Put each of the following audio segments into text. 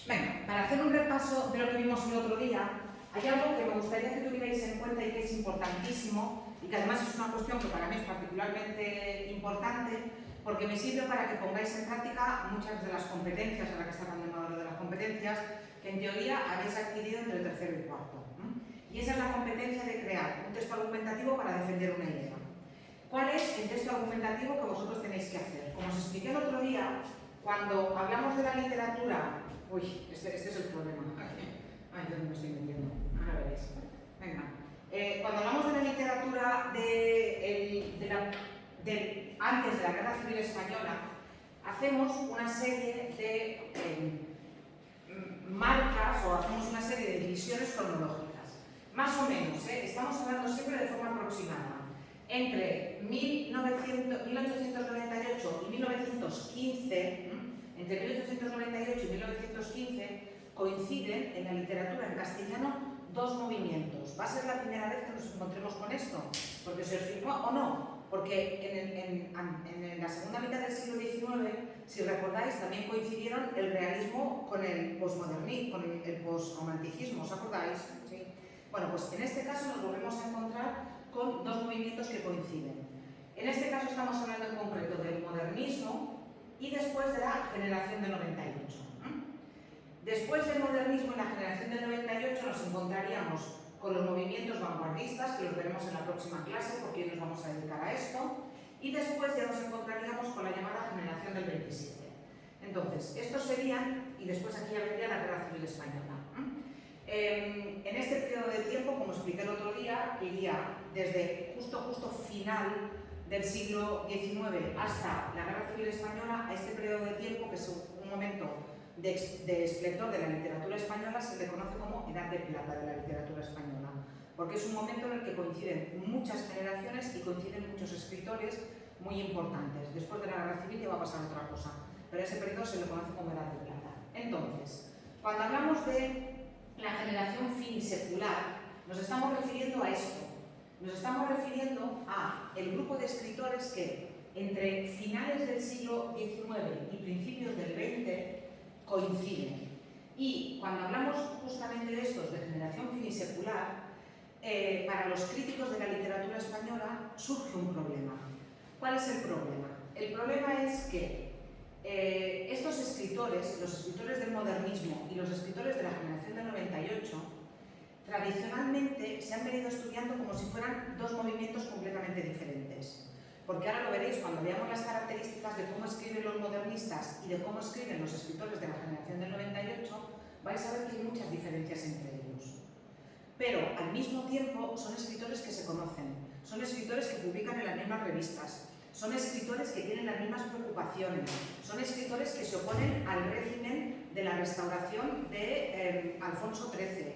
Venga, para hacer un repaso de lo que vimos el otro día, hay algo que me gustaría que tuvierais en cuenta y que es importantísimo y que además es una cuestión que para mí es particularmente importante porque me sirve para que pongáis en práctica muchas de las competencias, a la que está tan de moda lo de las competencias, que en teoría habéis adquirido entre el tercero y cuarto. Y esa es la competencia de crear un texto argumentativo para defender una idea. ¿Cuál es el texto argumentativo que vosotros tenéis que hacer? Como os expliqué el otro día, cuando hablamos de la literatura... Uy, este es el problema. Ay, ¿dónde me estoy metiendo? Ahora veréis. Venga. Cuando hablamos de la literatura antes de la Guerra Civil Española, hacemos una serie de marcas o hacemos una serie de divisiones cronológicas. Más o menos, estamos hablando siempre de forma aproximada. Entre 1898 y 1915, entre 1898 y 1915, coinciden en la literatura en castellano dos movimientos. ¿Va a ser la primera vez que nos encontremos con esto? Porque se os fijó o no. Porque en la segunda mitad del siglo XIX, si recordáis, también coincidieron el realismo con el posmodernismo, con el posromanticismo, ¿os acordáis? ¿Sí? Bueno, pues en este caso nos volvemos a encontrar con dos movimientos que coinciden. En este caso estamos hablando en concreto del modernismo y después de la generación del 98. Después del modernismo y la generación del 98 nos encontraríamos con los movimientos vanguardistas, que los veremos en la próxima clase porque hoy nos vamos a dedicar a esto, y después ya nos encontraríamos con la llamada generación del 27. Entonces, estos serían, y después aquí ya vendría la Guerra Civil Española. En este periodo de tiempo, como expliqué el otro día, iría desde justo final del siglo XIX hasta la Guerra Civil Española, a este periodo de tiempo, que es un momento de esplendor de la literatura española, se le conoce como Edad de Plata de la literatura española, porque es un momento en el que coinciden muchas generaciones y coinciden muchos escritores muy importantes. Después de la Guerra Civil ya va a pasar otra cosa, pero ese periodo se le conoce como Edad de Plata. Entonces, cuando hablamos de la generación finisecular, nos estamos refiriendo a esto. Nos estamos refiriendo a el grupo de escritores que entre finales del siglo XIX y principios del XX coinciden. Y cuando hablamos justamente de estos, de generación finisecular, para los críticos de la literatura española surge un problema. ¿Cuál es el problema? El problema es que estos escritores, los escritores del modernismo y los escritores de la generación del 98, tradicionalmente se han venido estudiando como si fueran dos movimientos completamente diferentes. Porque ahora lo veréis cuando veamos las características de cómo escriben los modernistas y de cómo escriben los escritores de la generación del 98, vais a ver que hay muchas diferencias entre ellos. Pero al mismo tiempo son escritores que se conocen, son escritores que publican en las mismas revistas, son escritores que tienen las mismas preocupaciones, son escritores que se oponen al régimen de la restauración de Alfonso XIII.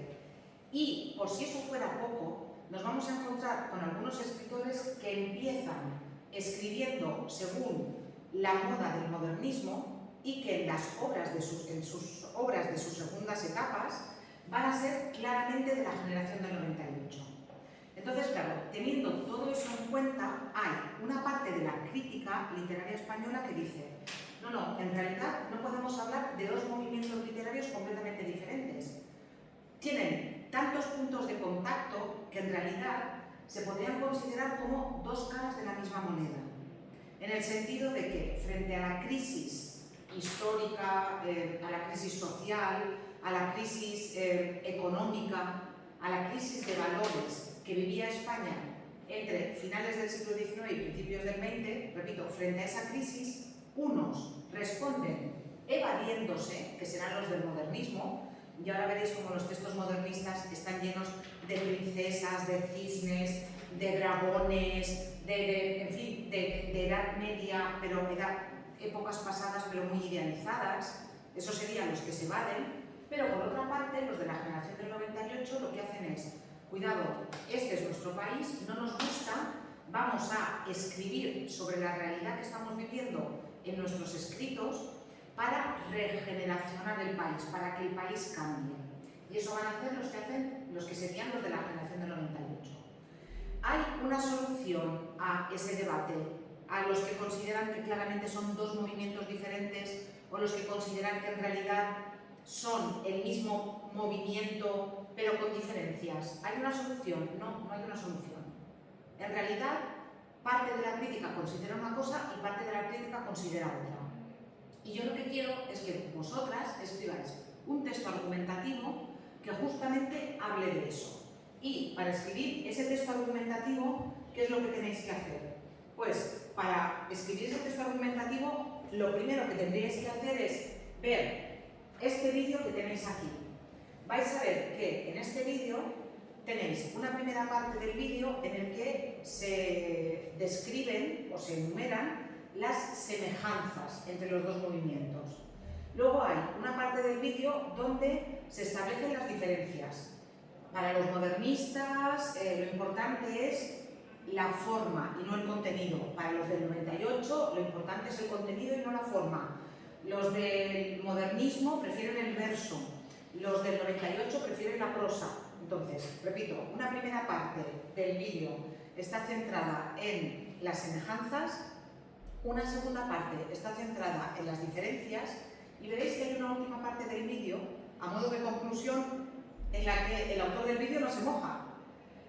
Y, por si eso fuera poco, nos vamos a encontrar con algunos escritores que empiezan escribiendo según la moda del modernismo y que en sus obras de sus segundas etapas van a ser claramente de la generación del 98. Entonces, claro, teniendo todo eso en cuenta, hay una parte de la crítica literaria española que dice no, en realidad no podemos hablar de dos movimientos literarios completamente diferentes. Tienen tantos puntos de contacto que en realidad se podrían considerar como dos caras de la misma moneda. En el sentido de que frente a la crisis histórica, a la crisis social, a la crisis económica, a la crisis de valores que vivía España entre finales del siglo XIX y principios del XX, repito, frente a esa crisis, unos responden evadiéndose, que serán los del modernismo, y ahora veréis cómo los textos modernistas están llenos de princesas, de cisnes, de dragones, en fin, de edad media, pero épocas pasadas, pero muy idealizadas. Esos serían los que se evaden, pero por otra parte, los de la generación del 98 lo que hacen es, cuidado, este es nuestro país, no nos gusta, vamos a escribir sobre la realidad que estamos viviendo en nuestros escritos, para regeneracionar el país, para que el país cambie. Y eso van a hacer los que serían los de la generación del 98. Hay una solución a ese debate, a los que consideran que claramente son dos movimientos diferentes o los que consideran que en realidad son el mismo movimiento pero con diferencias. ¿Hay una solución? No, no hay una solución. En realidad, parte de la crítica considera una cosa y parte de la crítica considera otra. Y yo lo que quiero es que vosotras escribáis un texto argumentativo que justamente hable de eso. Y para escribir ese texto argumentativo, ¿qué es lo que tenéis que hacer? Pues para escribir ese texto argumentativo, lo primero que tendríais que hacer es ver este vídeo que tenéis aquí. Vais a ver que en este vídeo tenéis una primera parte del vídeo en el que se describen o se enumeran las semejanzas entre los dos movimientos. Luego hay una parte del vídeo donde se establecen las diferencias. Para los modernistas lo importante es la forma y no el contenido. Para los del 98 lo importante es el contenido y no la forma. Los del modernismo prefieren el verso, los del 98 prefieren la prosa. Entonces, repito, una primera parte del vídeo está centrada en las semejanzas, una segunda parte está centrada en las diferencias y veréis que hay una última parte del vídeo, a modo de conclusión, en la que el autor del vídeo no se moja.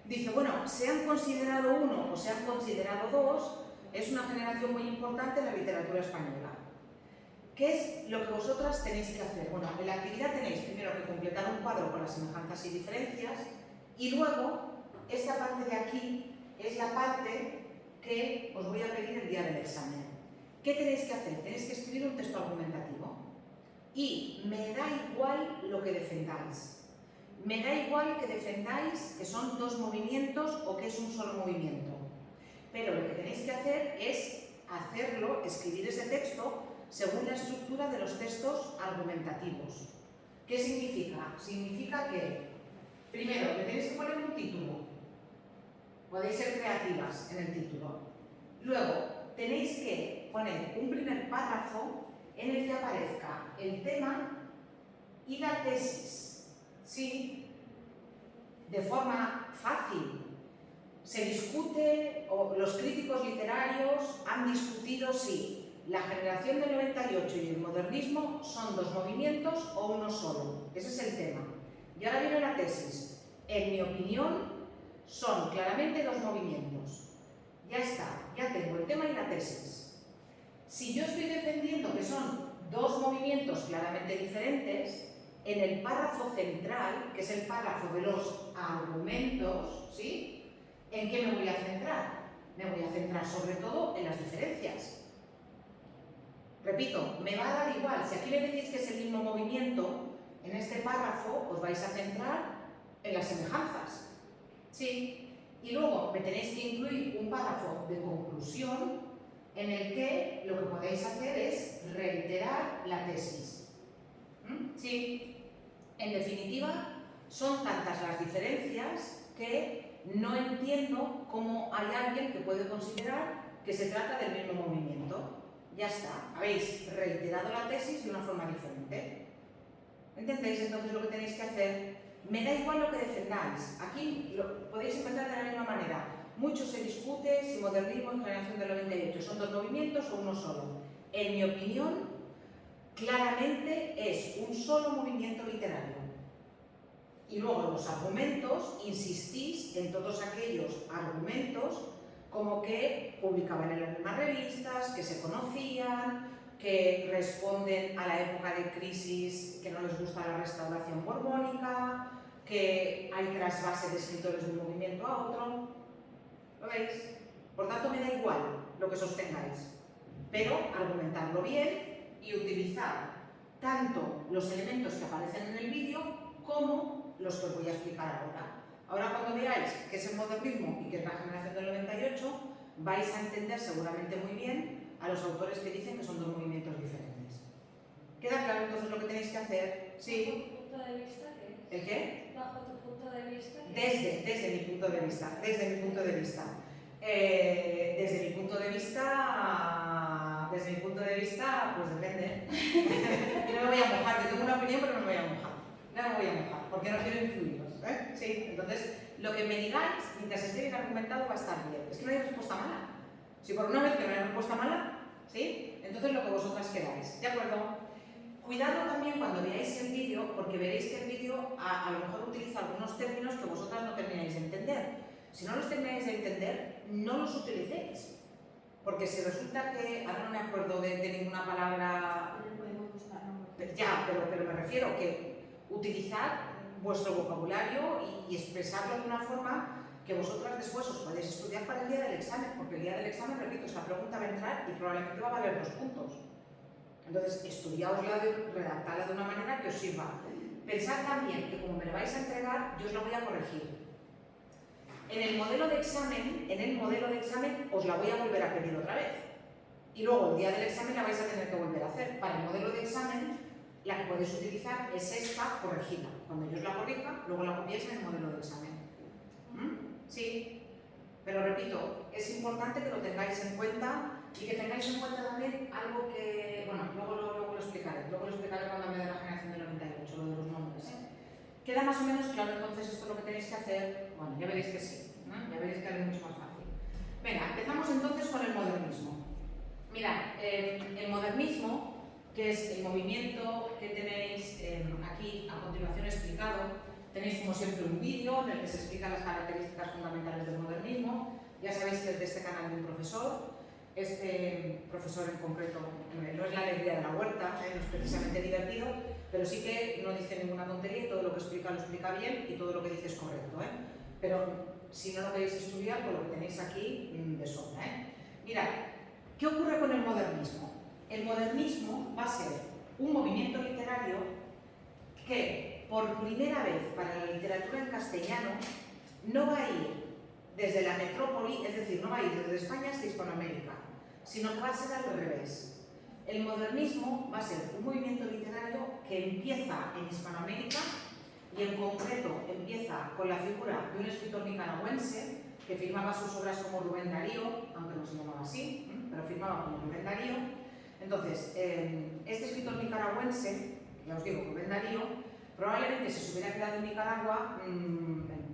Dice, bueno, se han considerado uno o se han considerado dos, es una generación muy importante en la literatura española. ¿Qué es lo que vosotras tenéis que hacer? Bueno, en la actividad tenéis primero que completar un cuadro con las semejanzas y diferencias y luego esta parte de aquí es la parte que os voy a pedir el día del examen. ¿Qué tenéis que hacer? Tenéis que escribir un texto argumentativo y me da igual lo que defendáis. Me da igual que defendáis que son dos movimientos o que es un solo movimiento. Pero lo que tenéis que hacer es hacerlo, escribir ese texto según la estructura de los textos argumentativos. ¿Qué significa? Significa que, primero, le tenéis que poner un título. Podéis ser creativas en el título. Luego, tenéis que poner un primer párrafo en el que aparezca el tema y la tesis. ¿Sí? De forma fácil. Se discute, o los críticos literarios han discutido si la generación del 98 y el modernismo son dos movimientos o uno solo. Ese es el tema. Y ahora viene la tesis. En mi opinión, son claramente dos movimientos. Ya está, ya tengo el tema y la tesis. Si yo estoy defendiendo que son dos movimientos claramente diferentes, en el párrafo central, que es el párrafo de los argumentos, ¿sí? ¿En qué me voy a centrar? Me voy a centrar sobre todo en las diferencias. Repito, me va a dar igual. Si aquí me decís que es el mismo movimiento, en este párrafo os vais a centrar en las semejanzas. ¿Sí? Y luego me tenéis que incluir un párrafo de conclusión en el que lo que podéis hacer es reiterar la tesis. ¿Sí? En definitiva, son tantas las diferencias que no entiendo cómo hay alguien que puede considerar que se trata del mismo movimiento. Ya está, habéis reiterado la tesis de una forma diferente. ¿Entendéis entonces lo que tenéis que hacer? Me da igual lo que defendáis. Aquí podéis empezar de la misma manera. Mucho se discute si modernismo y generación del 98 son dos movimientos o uno solo. En mi opinión, claramente es un solo movimiento literario. Y luego los argumentos, insistís en todos aquellos argumentos como que publicaban en las mismas revistas, que se conocían, que responden a la época de crisis, que no les gusta la restauración borbónica, que hay trasvase de escritores de un movimiento a otro. ¿Lo veis? Por tanto, me da igual lo que sostengáis, pero argumentadlo bien y utilizar tanto los elementos que aparecen en el vídeo como los que os voy a explicar ahora. Ahora, cuando veáis qué es el modernismo y qué es la generación del 98, vais a entender seguramente muy bien a los autores que dicen que son dos movimientos diferentes. ¿Queda claro entonces lo que tenéis que hacer? Sí. ¿Bajo tu punto de vista qué es? ¿El qué? ¿Bajo tu punto de vista qué Desde es? mi punto de vista. Desde mi punto de vista. Desde mi punto de vista, pues depende. No me voy a mojar, yo tengo una opinión, pero no me voy a mojar. No me voy a mojar, porque no quiero influiros. Sí, entonces, lo que me digáis, mientras esté bien argumentado, va a estar bien. Es que no hay respuesta mala. Si por una vez que no hay respuesta mala, ¿sí? Entonces lo que vosotras queráis. ¿De acuerdo? Cuidado también cuando veáis el vídeo vídeo porque veréis que el vídeo a lo mejor utiliza algunos términos que vosotras no termináis de entender. Si no los termináis de entender, no los utilicéis. Porque si resulta que, ahora no me acuerdo de ninguna palabra, ya, pero me refiero que utilizar vuestro vocabulario y expresarlo de una forma que vosotras después os podéis estudiar para el día del examen, porque el día del examen, repito, esta pregunta va a entrar y probablemente va a valer 2 puntos. Entonces, estudiaosla, redactadla de una manera que os sirva. Pensad también que como me la vais a entregar, yo os la voy a corregir. En el modelo de examen os la voy a volver a pedir otra vez. Y luego el día del examen la vais a tener que volver a hacer. Para el modelo de examen, la que podéis utilizar es esta corregida. Cuando yo os la corrija, luego la copiáis en el modelo de examen. Sí, pero repito, es importante que lo tengáis en cuenta y que tengáis en cuenta también algo que, bueno, luego lo explicaré cuando hable de la generación del 98, lo de los nombres. Queda más o menos claro entonces esto es lo que tenéis que hacer. Bueno, ya veréis que sí, ya veréis que es mucho más fácil. Venga, empezamos entonces con el modernismo. Mirad, el modernismo, que es el movimiento que tenéis aquí a continuación explicado, tenéis como siempre un vídeo en el que se explican las características fundamentales del modernismo. Ya sabéis que es de este canal de un profesor. Este profesor en concreto no es la alegría de la huerta, no es precisamente divertido, pero sí que no dice ninguna tontería y todo lo que explica lo explica bien y todo lo que dice es correcto. Pero si no lo queréis estudiar, pues lo que tenéis aquí de sobra. Mirad, ¿qué ocurre con el modernismo? El modernismo va a ser un movimiento literario que por primera vez para la literatura en castellano no va a ir desde la metrópoli, es decir, no va a ir desde España hasta Hispanoamérica, sino que va a ser al revés. El modernismo va a ser un movimiento literario que empieza en Hispanoamérica y en concreto empieza con la figura de un escritor nicaragüense que firmaba sus obras como Rubén Darío, aunque no se llamaba así, pero firmaba como Rubén Darío. Entonces, este escritor nicaragüense, ya os digo, Rubén Darío, probablemente si se hubiera quedado en Nicaragua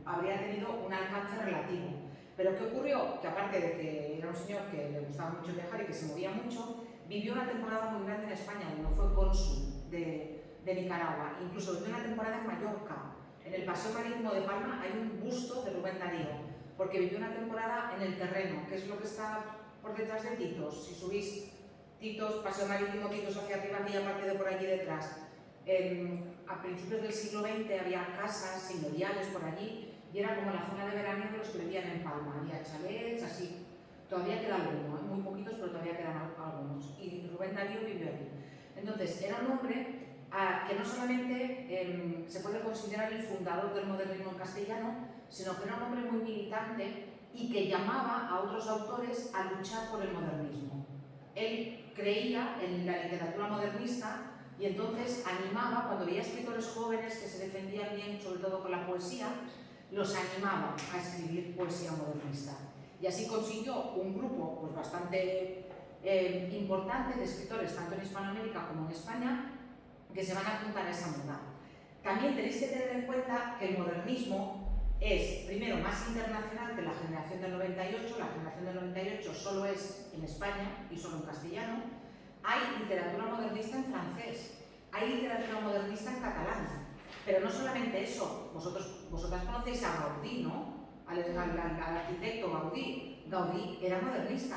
habría tenido un alcance relativo. Pero ¿qué ocurrió? Que aparte de que era un señor que le gustaba mucho viajar y que se movía mucho, vivió una temporada muy grande en España, cuando fue cónsul de Nicaragua. Incluso vivió una temporada en Mallorca. En el Paseo Marítimo de Palma hay un busto de Rubén Darío, porque vivió una temporada en el Terreno, que es lo que está por detrás de Titos. Si subís Titos, Paseo Marítimo, Titos hacia arriba, aquella parte de por allí detrás. A principios del siglo XX había casas señoriales por allí y era como la zona de veraneo de los que vivían en Palma. Había chalets, así. Todavía queda alguno, muy poquitos, pero todavía quedan algunos. Y Rubén Darío vivió allí. Entonces, era un hombre que no solamente se puede considerar el fundador del modernismo en castellano, sino que era un hombre muy militante y que llamaba a otros autores a luchar por el modernismo. Él creía en la literatura modernista y entonces animaba, cuando veía escritores jóvenes que se defendían bien, sobre todo con la poesía, los animaba a escribir poesía modernista. Y así consiguió un grupo pues, bastante importante de escritores, tanto en Hispanoamérica como en España, que se van a apuntar a esa moda. También tenéis que tener en cuenta que el modernismo es, primero, más internacional que la generación del 98. La generación del 98 solo es en España y solo en castellano. Hay literatura modernista en francés, hay literatura modernista en catalán, pero no solamente eso, vosotras conocéis a Gaudí, ¿no? Al arquitecto Gaudí. Gaudí era modernista.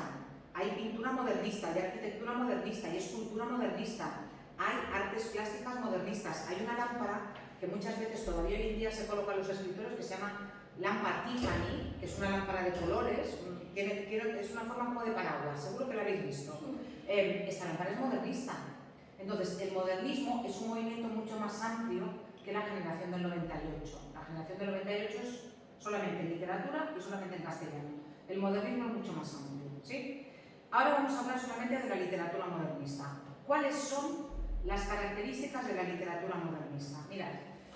Hay pintura modernista, hay arquitectura modernista, hay escultura modernista, hay artes plásticas modernistas. Hay una lámpara que muchas veces todavía hoy en día se coloca en los escritores que se llama lámpara Tiffany, que es una lámpara de colores, es una forma como de paraguas, seguro que la habéis visto. Esta lámpara es modernista. Entonces, el modernismo es un movimiento mucho más amplio que la generación del 98. La generación del 98 es solamente en literatura y solamente en castellano. El modernismo es mucho más amplio, ¿sí? Ahora vamos a hablar solamente de la literatura modernista. ¿Cuáles son las características de la literatura modernista? Mirad,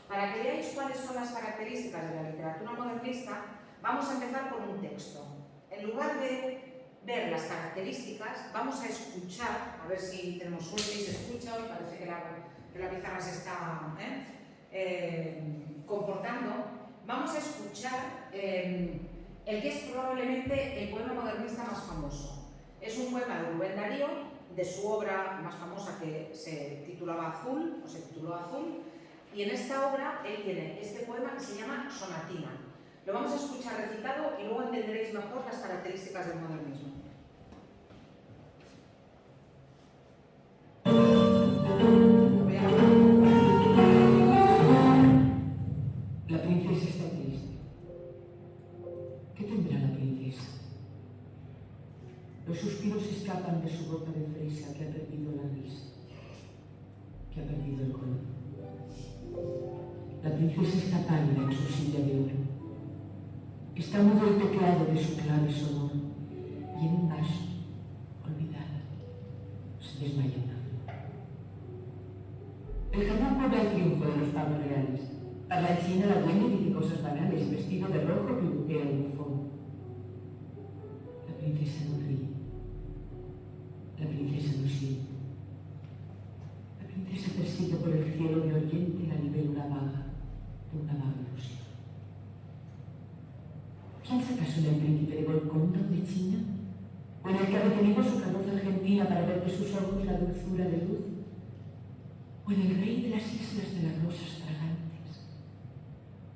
para que veáis cuáles son las características de la literatura modernista, vamos a empezar con un texto. En lugar de ver las características, vamos a escuchar, a ver si tenemos suerte y se escucha, hoy parece que la pizarra se está comportando. Vamos a escuchar el que es probablemente el poema modernista más famoso. Es un poema de Rubén Darío, de su obra más famosa que se titulaba Azul, o se tituló Azul, Y en esta obra él tiene este poema que se llama Sonatina. Lo vamos a escuchar recitado y luego entenderéis mejor las características del modernismo. La princesa está triste. ¿Qué tendrá la princesa? Los suspiros escapan de su boca de fresa que ha perdido la risa, que ha perdido el color. La princesa está pálida en su silla de oro. Está mudo el teclado de su clave sonoro y en un vaso, olvidada, se desmaya una flor. El jardín pone el triunfo de los pavos reales. Parlanchina, la dueña, dice cosas banales, vestido de rojo, pivotea el bufón. La princesa no ríe. La princesa no siente. La princesa persigue por el cielo de oriente la libélula vaga de una vaga ilusión. ¿Piensa acaso en el príncipe de Golconda o de China? ¿O en el que ha detenido su carroza argentina para ver de sus ojos la dulzura de luz? ¿O en el rey de las islas de las rosas fragantes?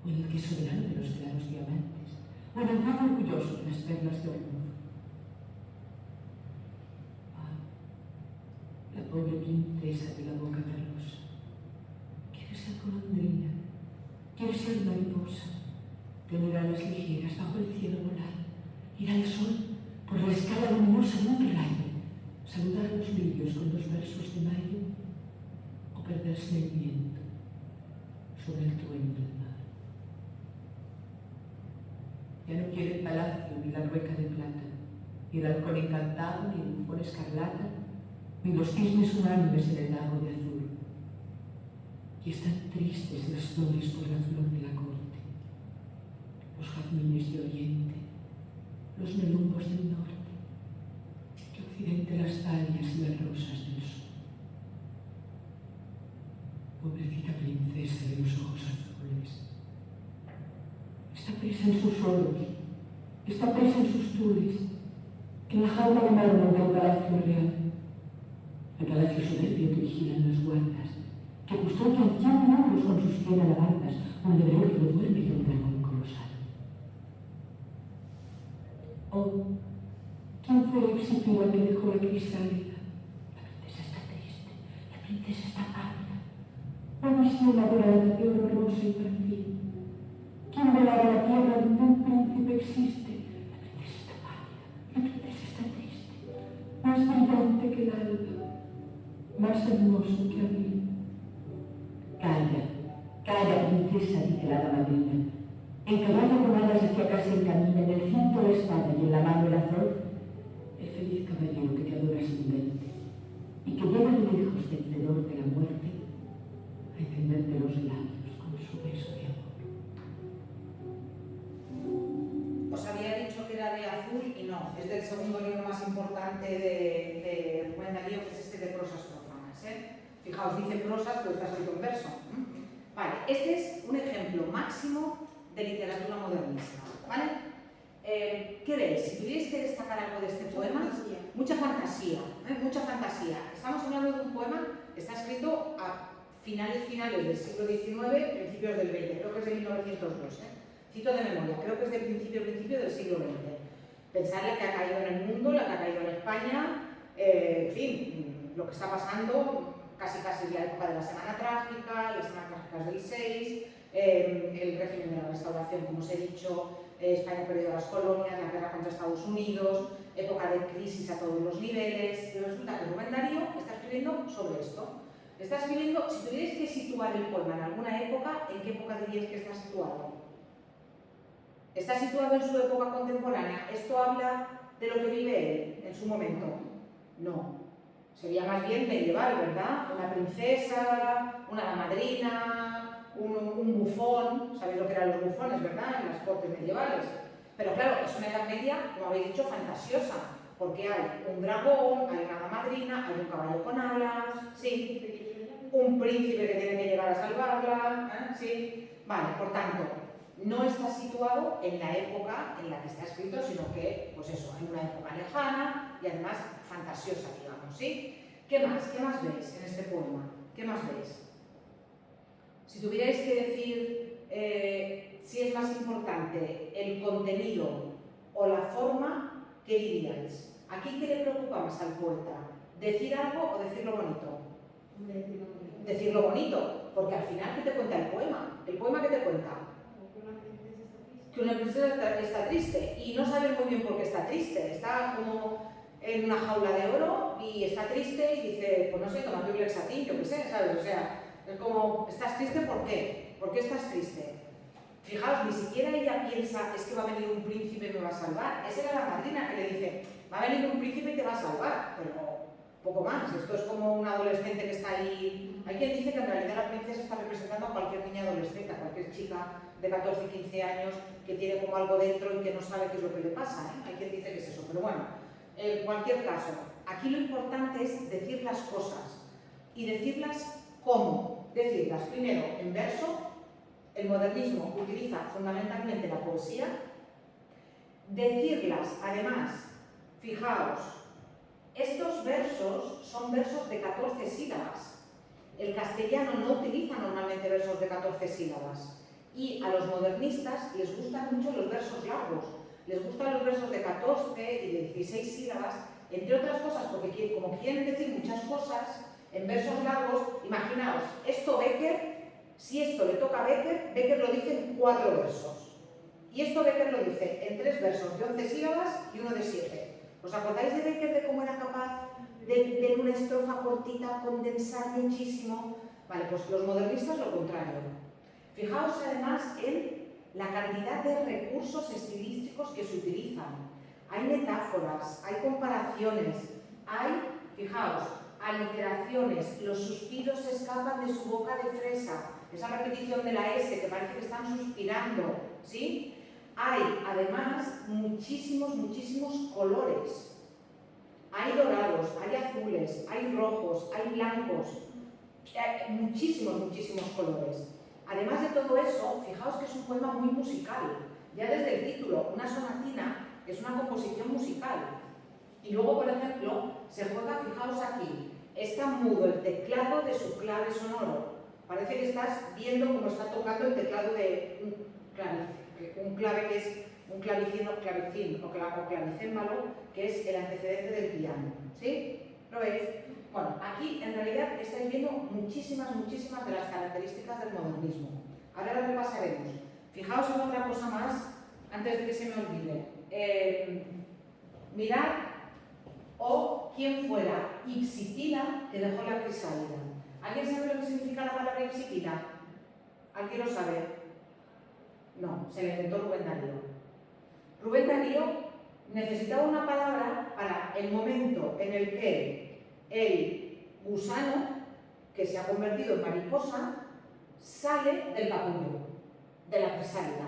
¿O en el que es soberano de los claros diamantes? ¿O en el pueblo orgulloso de las perlas de hormuz? Ah, la pobre princesa de la boca terrosa. Quiere ser golondrina, quiere ser mariposa, tener alas ligeras bajo el cielo volar, ir al sol por la escala luminosa de un rayo, saludar a los lirios con los versos de mayo, o perderse en el viento sobre el trueno del mar. Ya no quiere el palacio ni la rueca de plata, ni el halcón encantado, ni el bufón escarlata, ni los cisnes unánimes en el lago de azul. Y están tristes las flores por la flor de la corte, los jazmines de oriente, los melumbos del norte, de occidente las dalias y las rosas del sur. Pobrecita princesa de los ojos azules. Está presa en sus oros, está presa en sus tules, en la jaula de mármol del palacio real, el palacio soberbio que vigilan las guardas, que custodian 100 minutos con sus 100 alabardas, un lebrón que no duerme y un dragón colosal. Oh, ¿quién fue Exipiro el que dejó la crisálida? La princesa está triste, la princesa está pálida. Una visión adorada de oro rosa y marfil. ¿Quién velara la tierra donde un príncipe existe? La princesa está pálida, la princesa está triste, más brillante que el alba, más hermoso que abril. Calla, calla, princesa, dice la hada madrina. El caballo con alas hacia casa encamina, en el cinto la espada y en la mano el azor, el feliz caballero que te adora sin verte y que llega de lejos del tenor de la muerte a encenderte los labios con su beso de amor. Os había dicho que era de Azul y no, es del segundo libro más importante de Rubén Darío, que es este de prosas profanas. Fijaos, dice prosas, pero está escrito en verso. Vale, este es un ejemplo máximo de literatura modernista. ¿Vale? ¿Qué veis? Si tuvierais que destacar algo de este poema, mucha fantasía, mucha fantasía. Estamos hablando de un poema que está escrito a finales del siglo XIX, principios del XX, creo que es de 1902. Cito de memoria, creo que es del principio del siglo XX. Pensar la que ha caído en el mundo, la que ha caído en España, en fin, lo que está pasando, casi es la época de la Semana Trágica, las Semanas Trágicas del 6, el régimen de la Restauración, como os he dicho, España ha perdido las colonias, la guerra contra Estados Unidos, época de crisis a todos los niveles, y resulta que Rubén Darío está escribiendo sobre esto. Está escribiendo, si tuvierais que situar el poema en alguna época, ¿en qué época diríais que está situado? ¿Está situado en su época contemporánea? ¿Esto habla de lo que vive él en su momento? No. Sería más bien medieval, ¿verdad? Una princesa, una madrina, un bufón. ¿Sabéis lo que eran los bufones, verdad? En las cortes medievales. Pero claro, es una edad media, como habéis dicho, fantasiosa. Porque hay un dragón, hay una madrina, hay un caballo con alas, ¿sí? Un príncipe que tiene que llegar a salvarla, ¿sí? Vale, por tanto, no está situado en la época en la que está escrito, sino que, pues eso, en una época lejana y además fantasiosa, digamos, ¿sí? ¿Qué más? ¿Qué más veis en este poema? ¿Qué más veis? Si tuvierais que decir si es más importante el contenido o la forma, ¿qué diríais? ¿Aquí qué le preocupa más al poeta? ¿Decir algo o decirlo bonito? Decirlo bonito, porque al final, ¿qué te cuenta el poema? ¿El poema qué te cuenta? Que una princesa está triste y no sabe muy bien por qué está triste. Está como en una jaula de oro y está triste y dice, pues no sé, tómate un Lexatin, yo qué sé, ¿sabes? O sea, es como, ¿estás triste por qué? ¿Por qué estás triste? Fijaos, ni siquiera ella piensa, es que va a venir un príncipe y me va a salvar. Esa era la madrina que le dice, va a venir un príncipe y te va a salvar, pero poco más. Esto es como un adolescente que está ahí. Hay quien dice que en realidad la princesa está representando a cualquier niña adolescente, a cualquier chica de 14 y 15 años que tiene como algo dentro y que no sabe qué es lo que le pasa, ¿eh? Hay quien dice que es eso, pero bueno, en cualquier caso, aquí lo importante es decir las cosas y decirlas cómo. Decirlas primero en verso. El modernismo utiliza fundamentalmente la poesía. Decirlas, además, fijaos, estos versos son versos de 14 sílabas. El castellano no utiliza normalmente versos de 14 sílabas. Y a los modernistas les gustan mucho los versos largos. Les gustan los versos de 14 y de 16 sílabas, entre otras cosas, porque como quieren decir muchas cosas, en versos largos, imaginaos, esto Becker, si esto le toca a Becker, Becker lo dice en 4 versos. Y esto Becker lo dice en 3 versos de 11 sílabas y uno de 7. ¿Os acordáis de Becker, de cómo era capaz de una estrofa cortita condensar muchísimo? Vale, pues los modernistas lo contrario. Fijaos además en la cantidad de recursos estilísticos que se utilizan. Hay metáforas, hay comparaciones, hay, fijaos, aliteraciones, los suspiros se escapan de su boca de fresa, esa repetición de la S que parece que están suspirando, ¿sí? Hay además muchísimos colores. Hay dorados, hay azules, hay rojos, hay blancos, hay muchísimos colores. Además de todo eso, fijaos que es un poema muy musical. Ya desde el título, una sonatina es una composición musical. Y luego, por ejemplo, se juega, fijaos aquí, está mudo el teclado de su clave sonoro. Parece que estás viendo cómo está tocando el teclado de un clave que es un clavicín o clavicémbalo, que es el antecedente del piano. ¿Sí? ¿Lo veis? Bueno, aquí en realidad estáis viendo muchísimas de las características del modernismo. Ahora las repasaremos. Fijaos en otra cosa más, antes de que se me olvide. Mirad, o quien fuera Ipsipila que dejó la crisálida. ¿Alguien sabe lo que significa la palabra Ipsipila? ¿Alguien lo sabe? No, se la inventó Rubén Darío. Rubén Darío necesitaba una palabra para el momento en el que el gusano, que se ha convertido en mariposa, sale del capullo, de la crisálida.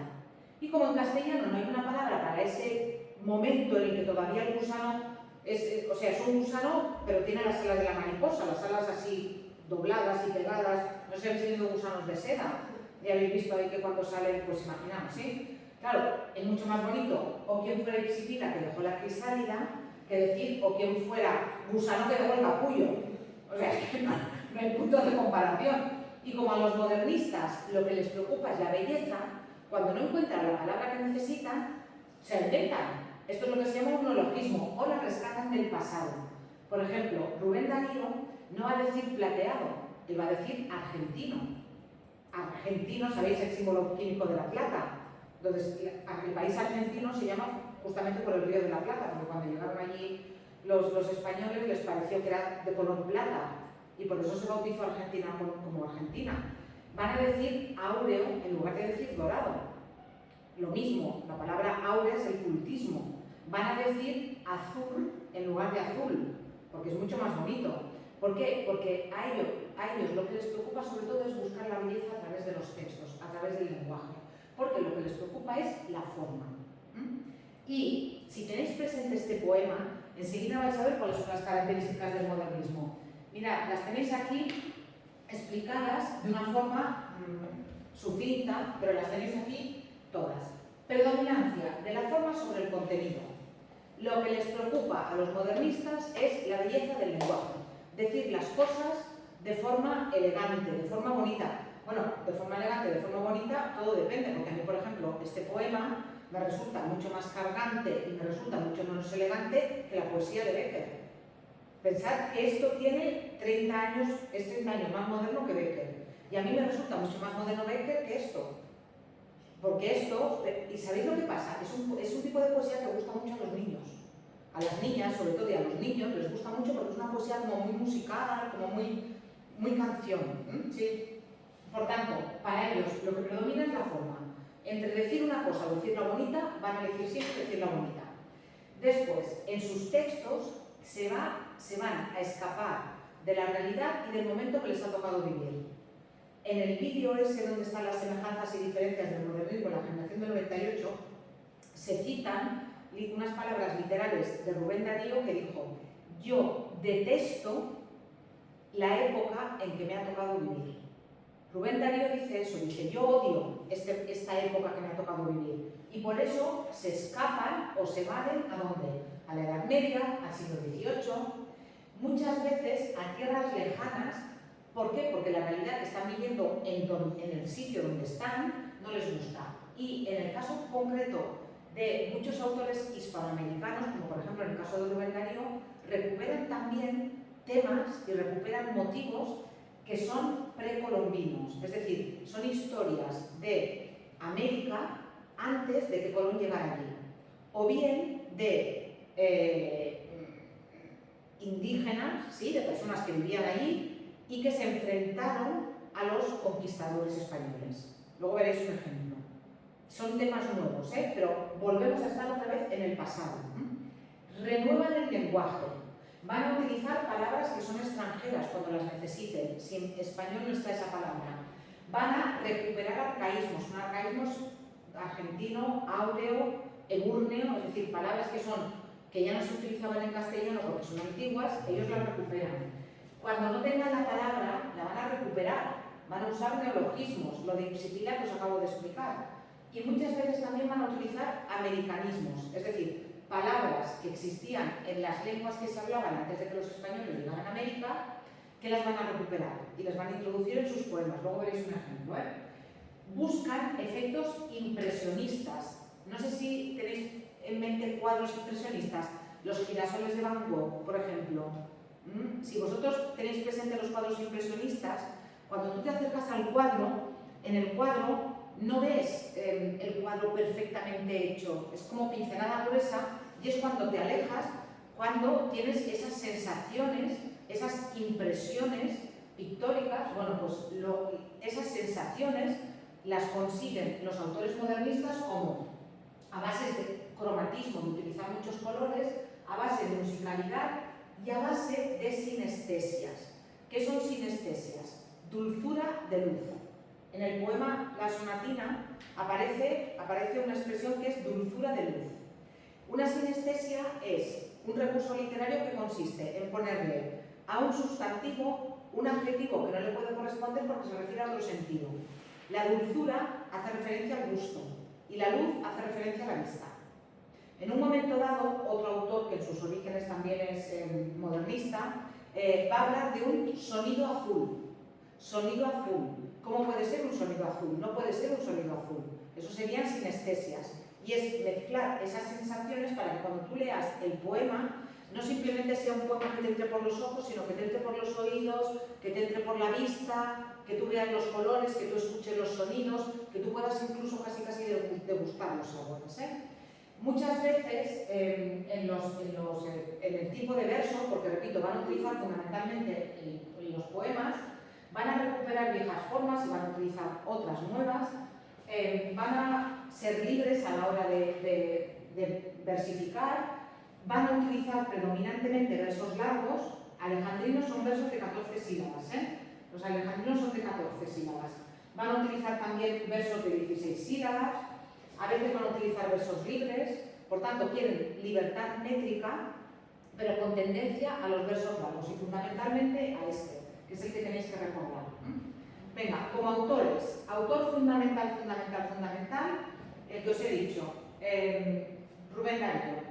Y como en castellano no hay una palabra para ese momento en el que todavía el gusano es un gusano, pero tiene las alas de la mariposa, las alas así dobladas y pegadas, no sé si habéis tenido gusanos de seda, ya habéis visto ahí que cuando salen, pues imaginaos, ¿sí? Claro, es mucho más bonito, o quien fuera Ipsipila que dejó la crisálida, que decir, o quien fuera gusano que dejó el capullo. O sea, no hay punto de comparación. Y como a los modernistas lo que les preocupa es la belleza, cuando no encuentran la palabra que necesitan, se la inventan. Esto es lo que se llama un neologismo, o la rescatan del pasado. Por ejemplo, Rubén Darío no va a decir plateado, él va a decir argentino. Argentino, ¿sabéis el símbolo químico de la plata? Entonces, el país argentino se llama justamente por el río de la Plata, porque cuando llegaron allí los españoles les pareció que era de color plata, y por eso se bautizó Argentina como Argentina. Van a decir áureo en lugar de decir dorado. Lo mismo, la palabra áurea es el cultismo. Van a decir azul en lugar de azul, porque es mucho más bonito. ¿Por qué? Porque a ellos lo que les preocupa sobre todo es buscar la belleza a través de los textos, a través del lenguaje. Porque lo que les preocupa es la forma. Y si tenéis presente este poema, enseguida vais a ver cuáles son las características del modernismo. Mirad, las tenéis aquí explicadas de una forma sucinta, pero las tenéis aquí todas. Predominancia de la forma sobre el contenido. Lo que les preocupa a los modernistas es la belleza del lenguaje. Decir las cosas de forma elegante, de forma bonita. Bueno, de forma elegante, de forma bonita, todo depende, porque a mí, por ejemplo, este poema me resulta mucho más cargante y me resulta mucho menos elegante que la poesía de Becker. Pensad que esto tiene 30 años, es 30 años más moderno que Becker. Y a mí me resulta mucho más moderno Becker que esto. Porque esto, ¿y sabéis lo que pasa? Es un tipo de poesía que gusta mucho a los niños. A las niñas, sobre todo, y a los niños les gusta mucho porque es una poesía como muy musical, como muy canción. ¿Sí? Por tanto, para ellos lo que predomina es la forma. Entre decir una cosa o decirla bonita, van a elegir siempre decirla bonita. Después, en sus textos se van a escapar de la realidad y del momento que les ha tocado vivir. En el vídeo ese donde están las semejanzas y diferencias del modernismo en la generación del 98, se citan unas palabras literales de Rubén Darío que dijo: yo detesto la época en que me ha tocado vivir. Rubén Darío dice eso, dice: yo odio esta época que me ha tocado vivir. Y por eso se escapan o se evaden ¿a dónde? A la Edad Media, al siglo XVIII, muchas veces a tierras lejanas. ¿Por qué? Porque la realidad que están viviendo en el sitio donde están no les gusta. Y en el caso concreto de muchos autores hispanoamericanos, como por ejemplo en el caso de Rubén Darío, recuperan también temas y recuperan motivos que son precolombinos, es decir, son historias de América antes de que Colón llegara allí, o bien de indígenas, ¿sí? De personas que vivían allí y que se enfrentaron a los conquistadores españoles. Luego veréis un ejemplo. Son temas nuevos, pero volvemos a estar otra vez en el pasado. Renuevan el lenguaje. Van a utilizar palabras que son extranjeras cuando las necesiten, si en español no está esa palabra. Van a recuperar arcaísmos, son arcaísmos argentino, áureo, eburneo, es decir, palabras que ya no se utilizaban en castellano porque son antiguas, ellos las recuperan. Cuando no tengan la palabra, la van a recuperar, van a usar neologismos, lo de ipsipila que os acabo de explicar. Y muchas veces también van a utilizar americanismos, es decir, palabras que existían en las lenguas que se hablaban antes de que los españoles llegaran a América, que las van a recuperar y las van a introducir en sus poemas. Luego veréis un ejemplo. Buscan efectos impresionistas. No sé si tenéis en mente cuadros impresionistas, los girasoles de Van Gogh, por ejemplo. Si vosotros tenéis presente los cuadros impresionistas, cuando tú te acercas al cuadro, en el cuadro no ves el cuadro perfectamente hecho, es como pincelada gruesa, y es cuando te alejas, cuando tienes esas sensaciones, esas impresiones pictóricas. Bueno, pues esas sensaciones las consiguen los autores modernistas como a base de cromatismo, de utilizar muchos colores, a base de musicalidad y a base de sinestesias. ¿Qué son sinestesias? Dulzura de luz. En el poema La Sonatina aparece una expresión que es dulzura de luz. Una sinestesia es un recurso literario que consiste en ponerle a un sustantivo un adjetivo que no le puede corresponder porque se refiere a otro sentido. La dulzura hace referencia al gusto y la luz hace referencia a la vista. En un momento dado, otro autor que en sus orígenes también es modernista, va a hablar de un sonido azul. Sonido azul. ¿Cómo puede ser un sonido azul? No puede ser un sonido azul. Eso serían sinestesias. Y es mezclar esas sensaciones para que cuando tú leas el poema, no simplemente sea un poema que te entre por los ojos, sino que te entre por los oídos, que te entre por la vista, que tú veas los colores, que tú escuches los sonidos, que tú puedas incluso casi degustar los sabores. Muchas veces en el tipo de verso, porque repito, van a utilizar fundamentalmente en los poemas, van a recuperar viejas formas y van a utilizar otras nuevas, van a ser libres a la hora de versificar, van a utilizar predominantemente versos largos. Alejandrinos son versos de 14 sílabas, Los alejandrinos son de 14 sílabas. Van a utilizar también versos de 16 sílabas, a veces van a utilizar versos libres, por tanto quieren libertad métrica, pero con tendencia a los versos largos y fundamentalmente a este, que es el que tenéis que recordar. Venga, como autores, autor fundamental, el que os he dicho, Rubén Darío.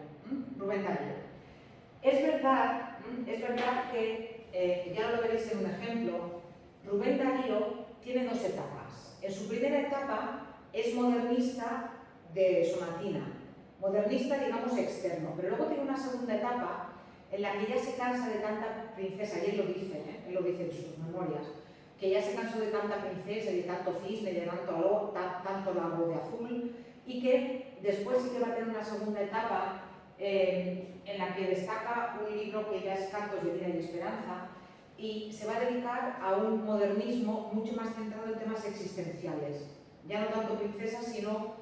Es verdad que, ya lo veréis en un ejemplo, Rubén Darío tiene dos etapas. En su primera etapa es modernista de sonatina, modernista, digamos, externo, pero luego tiene una segunda etapa en la que ya se cansa de tanta princesa, y él lo dice en sus memorias, que ya se cansó de tanta princesa, de tanto cisne, de tanto lago de azul, y que después sí que va a tener una segunda etapa en la que destaca un libro que ya es Cantos de Vida y Esperanza, y se va a dedicar a un modernismo mucho más centrado en temas existenciales, ya no tanto princesas, sino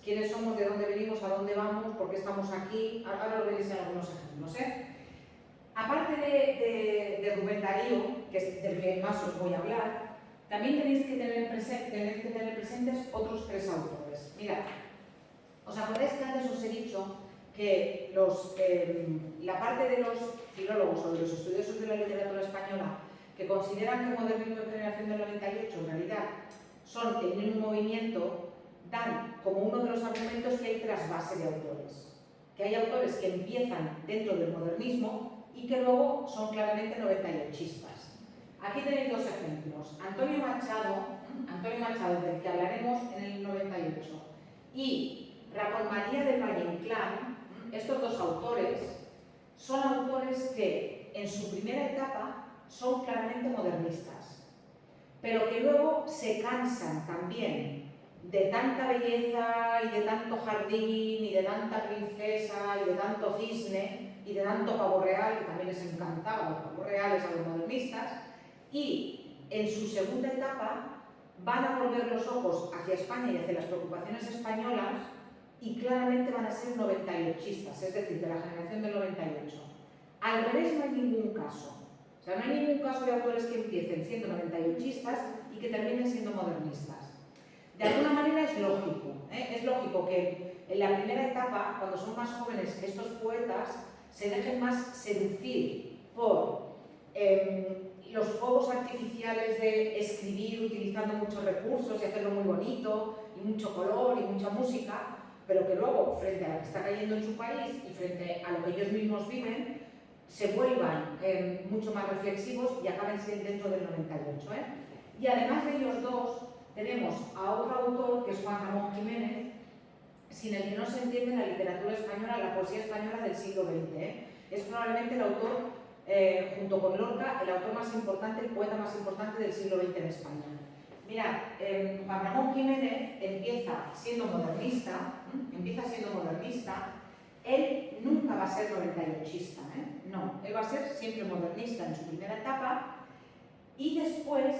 quiénes somos, de dónde venimos, a dónde vamos, por qué estamos aquí. Ahora lo veréis en algunos ejemplos. Aparte de Rubén Darío, que es del que más os voy a hablar, también tenéis que tener presentes otros tres autores. Mirad, os acordáis que antes os he dicho que la parte de los filólogos o de los estudiosos de la literatura española que consideran que el modernismo de generación del 98 en realidad son el mismo movimiento, dan como uno de los argumentos que hay trasvase de autores. Que hay autores que empiezan dentro del modernismo y que luego son claramente 98istas. Aquí tenéis dos ejemplos. Antonio Machado, del que hablaremos en el 98, y Ramón María del Valle Inclán, estos dos autores, son autores que en su primera etapa son claramente modernistas, pero que luego se cansan también de tanta belleza y de tanto jardín y de tanta princesa y de tanto cisne y de tanto pavo real, que también les encantaba los pavos reales a los modernistas, y en su segunda etapa van a volver los ojos hacia España y hacia las preocupaciones españolas y claramente van a ser 98istas, es decir, de la generación del 98. Al revés no hay ningún caso. O sea, no hay ningún caso de autores que empiecen siendo 98istas y que terminen siendo modernistas. De alguna manera es lógico que en la primera etapa, cuando son más jóvenes, estos poetas se dejen más seducir por los fuegos artificiales de escribir utilizando muchos recursos y hacerlo muy bonito y mucho color y mucha música, pero que luego, frente a lo que está cayendo en su país y frente a lo que ellos mismos viven, se vuelvan mucho más reflexivos y acaben siendo dentro del 98. Y además de ellos dos, tenemos a otro autor, que es Juan Ramón Jiménez, sin el que no se entiende la literatura española, la poesía española del siglo XX. Es probablemente el autor, junto con Lorca, el autor más importante, el poeta más importante del siglo XX en España. Mirad, Juan Ramón Jiménez empieza siendo modernista, él nunca va a ser 98ista, no, él va a ser siempre modernista en su primera etapa y después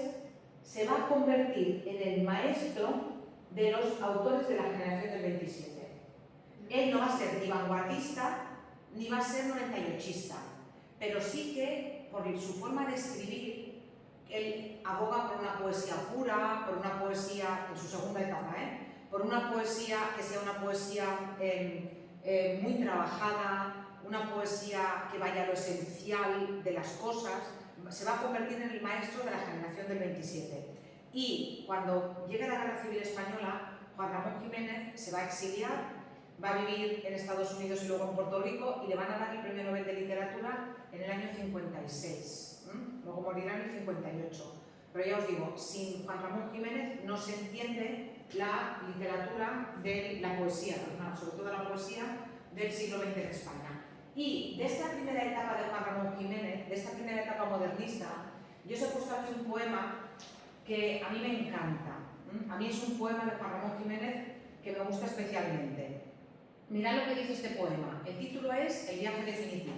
se va a convertir en el maestro de los autores de la generación del 27. Él no va a ser ni vanguardista ni va a ser 98ista, pero sí que por su forma de escribir, él aboga por una poesía pura, por una poesía, en su segunda etapa, por una poesía que sea una poesía muy trabajada, una poesía que vaya a lo esencial de las cosas. Se va a convertir en el maestro de la generación del 27. Y cuando llegue la Guerra Civil Española, Juan Ramón Jiménez se va a exiliar, va a vivir en Estados Unidos y luego en Puerto Rico y le van a dar el Premio Nobel de Literatura en el año 56. Luego morirá en el 58. Pero ya os digo, sin Juan Ramón Jiménez no se entiende la literatura de la poesía, sobre todo la poesía del siglo XX en España. Y de esta primera etapa de Juan Ramón Jiménez, de esta primera etapa modernista, yo os he puesto aquí un poema que a mí me encanta. A mí es un poema de Juan Ramón Jiménez que me gusta especialmente. Mirad lo que dice este poema. El título es El viaje definitivo.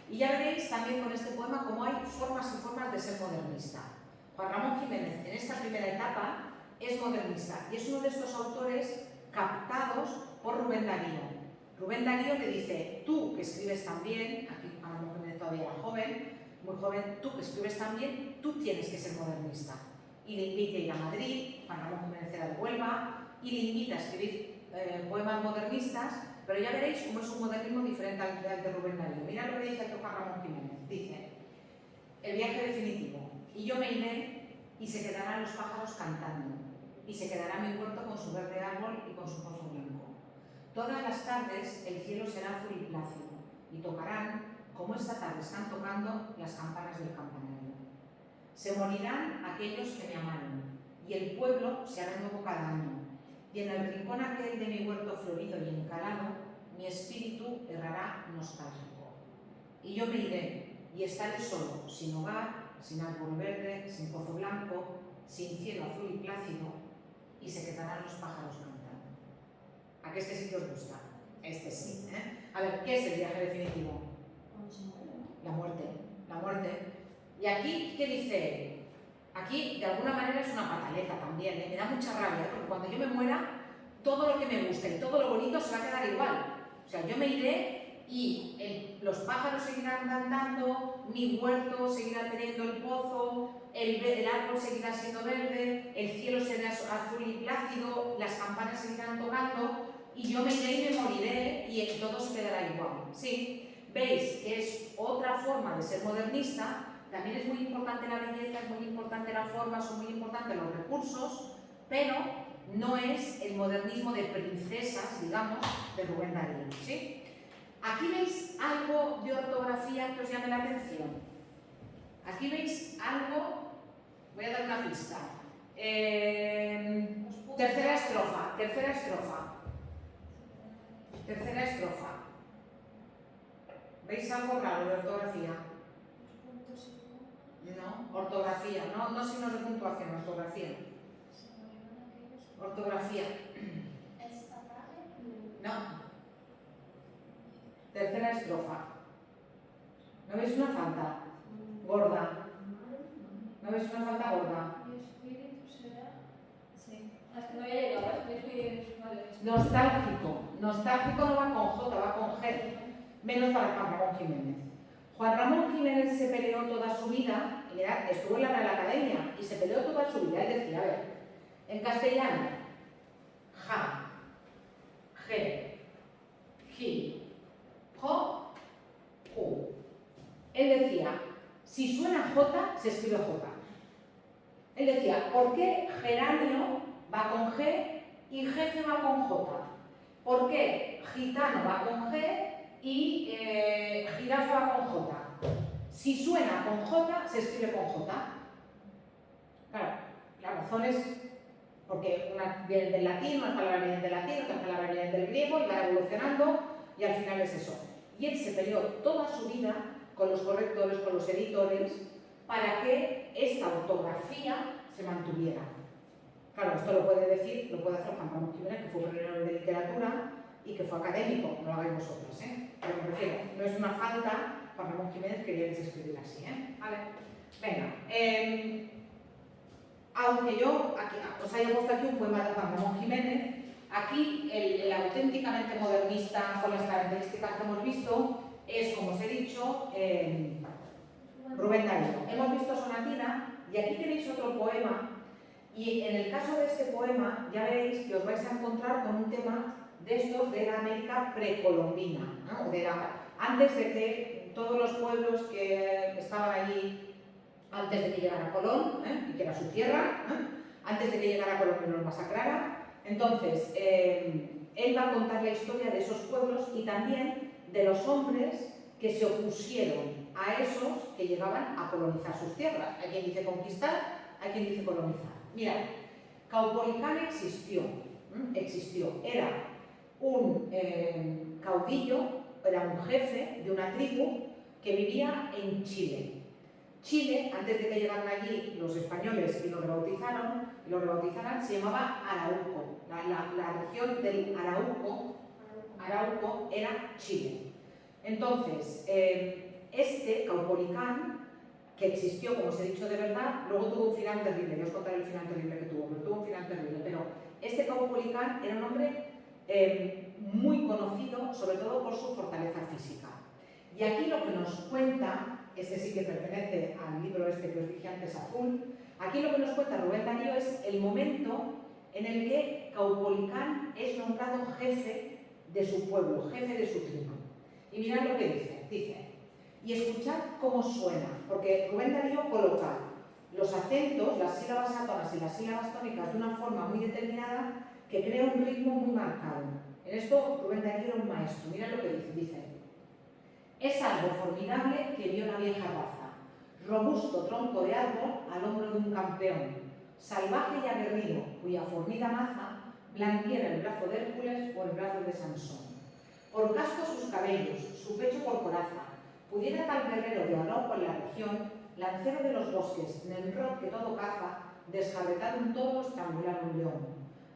Y ya veréis también con este poema cómo hay formas y formas de ser modernista. Juan Ramón Jiménez, en esta primera etapa, es modernista y es uno de estos autores captados por Rubén Darío. Rubén Darío le dice, tú que escribes tan bien, aquí Juan Ramón Jiménez todavía era joven, muy joven, tú que escribes tan bien, tú tienes que ser modernista. Y le invita a ir a Madrid, Juan Ramón Jiménez era de Huelva, y le invita a escribir poemas modernistas, pero ya veréis cómo es un modernismo diferente al de Rubén Darío. Mirad lo que dice aquí Juan Ramón Jiménez. Dice, el viaje definitivo, y yo me iré y se quedarán los pájaros cantando, y se quedará mi huerto con su verde árbol y con su pozo blanco. Todas las tardes el cielo será azul y plácido, y tocarán, como esta tarde están tocando, las campanas del campanario. Se morirán aquellos que me amaron, y el pueblo se hará nuevo cada año. Y en el rincón aquel de mi huerto florido y encalado, mi espíritu errará nostálgico. Y yo me iré, y estaré solo, sin hogar, sin árbol verde, sin pozo blanco, sin cielo azul y plácido, y se quedarán los pájaros cantando. ¿A qué este sí que os gusta? Este sí, ¿eh? A ver, ¿qué es el viaje definitivo? La muerte, la muerte. Y aquí, ¿qué dice él? Aquí, de alguna manera, es una pataleta también, ¿eh? Me da mucha rabia, porque cuando yo me muera, todo lo que me gusta y todo lo bonito se va a quedar igual. O sea, yo me iré y los pájaros seguirán cantando, mi huerto seguirá teniendo el pozo, el árbol seguirá siendo verde, el cielo será azul y plácido, las campanas seguirán tocando, y yo me iré y me moriré y todo se quedará igual. ¿Sí? Veis que es otra forma de ser modernista. También es muy importante la belleza, es muy importante la forma, son muy importantes los recursos, pero no es el modernismo de princesas, digamos, de Rubén Darío, ¿sí? Aquí veis algo de ortografía que os llame la atención. Aquí veis algo, voy a dar una pista. Tercera estrofa. ¿Veis algo raro de ortografía? No, ortografía, no signos de puntuación, ortografía. Ortografía. No. Tercera estrofa. ¿No veis una falta gorda? ¿No veis una falta gorda? Mi espíritu será... Sí. Hasta no había llegado, Nostálgico. Nostálgico no va con J, va con G. Menos para Juan Ramón Jiménez. Juan Ramón Jiménez se peleó toda su vida, estuvo en la Real Academia y se peleó toda su vida. Él decía, a ver, en castellano, ja, ge, ji, jo, ju. Él decía, si suena J, se escribe J. Él decía, ¿por qué geranio va con G y jefe va con J? ¿Por qué gitano va con G y jirafa va con J? Si suena con J, se escribe con J. Claro, la razón es porque una viene del latín, unas palabras vienen del latín, otras palabras vienen del griego y va evolucionando y al final es eso. Y él se peleó toda su vida con los correctores, con los editores, para que esta ortografía se mantuviera. Claro, esto lo puede decir, lo puede hacer Juan Ramón Jiménez, que fue premio de literatura y que fue académico, no lo hagáis vosotros, ¿eh? Pero me refiero, no es una falta, Juan Ramón Jiménez quería que se escribiera así, ¿eh? Vale, venga. Aunque yo aquí, os haya puesto aquí un poema de Juan Ramón Jiménez, aquí el auténticamente modernista con las características que hemos visto es, como os he dicho, Rubén Darío. Hemos visto Sonatina y aquí tenéis otro poema. Y en el caso de este poema ya veréis que os vais a encontrar con un tema de estos de la América precolombina, ¿no? Antes de que todos los pueblos que estaban allí, antes de que llegara Colón, y que era su tierra, antes de que llegara Colón y los masacrara. Entonces, él va a contar la historia de esos pueblos y también de los hombres que se opusieron a esos que llegaban a colonizar sus tierras. Hay quien dice conquistar, hay quien dice colonizar. Mirad, Caupolicán existió, era un caudillo, era un jefe de una tribu que vivía en Chile. Chile, antes de que llegaran allí los españoles y lo rebautizaran, se llamaba Arauco. La región del Arauco era Chile. Entonces, este Caupolicán, que existió, como os he dicho, de verdad, luego tuvo un final terrible. Yo os contaré el final terrible que tuvo, pero tuvo un final terrible. Pero este Caupolicán era un hombre muy conocido, sobre todo por su fortaleza física. Y aquí lo que nos cuenta, este sí que pertenece al libro este que os dije antes, Azul, aquí lo que nos cuenta Rubén Darío es el momento en el que Caupolicán es nombrado jefe de su pueblo, jefe de su tribu. Y mirad lo que dice, y escuchad cómo suena, porque Rubén Darío coloca los acentos, las sílabas átonas y las sílabas tónicas de una forma muy determinada que crea un ritmo muy marcado. En esto Rubén Darío era un maestro. Mirad lo que dice. Es algo formidable que vio la vieja raza, robusto tronco de árbol al hombro de un campeón, salvaje y aguerrido, cuya fornida maza blanqueara el brazo de Hércules o el brazo de Sansón. Por casco sus cabellos, su pecho por coraza, pudiera tal guerrero de Olopo en la región, lancero de los bosques, Nemrod que todo caza, desjarretar un toro, estrangular un león.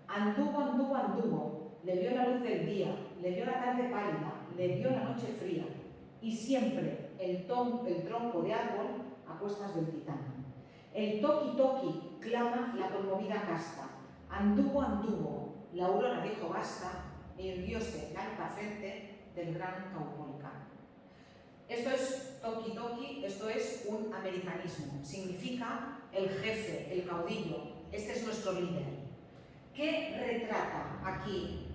Anduvo, anduvo, anduvo, le vio la luz del día, le vio la tarde pálida, le vio la noche fría, y siempre el tronco de árbol a cuestas del titán. El toqui toqui clama la conmovida casta, anduvo, anduvo, la aurora dijo basta, e irguióse la alta frente del gran Caupolicán. Esto es toqui toqui, esto es un americanismo, significa el jefe, el caudillo, este es nuestro líder. ¿Qué retrata aquí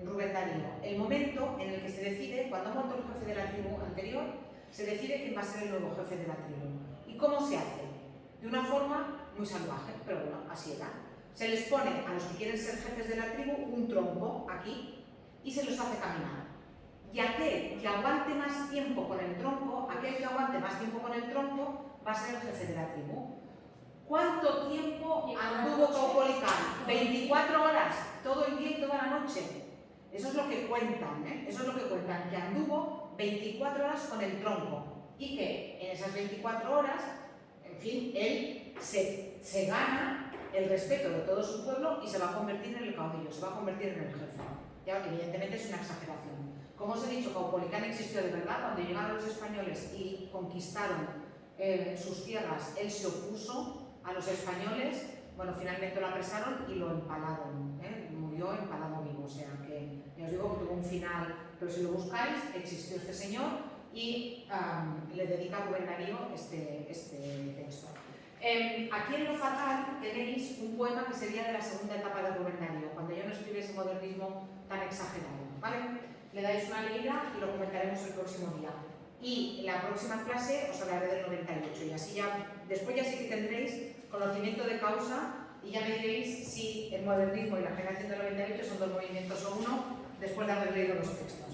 Rubén Darío? El momento en el que se decide, cuando ha muerto el jefe de la tribu anterior, se decide quién va a ser el nuevo jefe de la tribu. ¿Y cómo se hace? De una forma muy salvaje, pero bueno, así era. Se les pone a los que quieren ser jefes de la tribu un tronco aquí y se los hace caminar. Y aquel que aguante más tiempo con el tronco, va a ser el jefe de la tribu. ¿Cuánto tiempo anduvo Caupolicán? 24 horas, todo el día y toda la noche. Eso es lo que cuentan, Eso es lo que cuentan, que anduvo 24 horas con el tronco. Y que en esas 24 horas, en fin, él se gana el respeto de todo su pueblo y se va a convertir en el caudillo, se va a convertir en el jefe. Ya, evidentemente es una exageración. Como os he dicho, Caupolicán existió de verdad. Cuando llegaron los españoles y conquistaron sus tierras, él se opuso a los españoles. Bueno, finalmente lo apresaron y lo empalaron, murió empalado vivo, o sea que ya os digo que tuvo un final, pero si lo buscáis, existió este señor y le dedica a Rubén Darío este texto. Aquí en lo fatal tenéis un poema que sería de la segunda etapa de Rubén Darío, cuando ya no escribe ese modernismo tan exagerado, ¿vale? Le dais una leída y lo comentaremos el próximo día. Y en la próxima clase os hablaré del 98 y así ya, después ya sí que tendréis conocimiento de causa y ya me diréis si el modernismo y la generación del 98 son dos movimientos o uno después de haber leído los textos.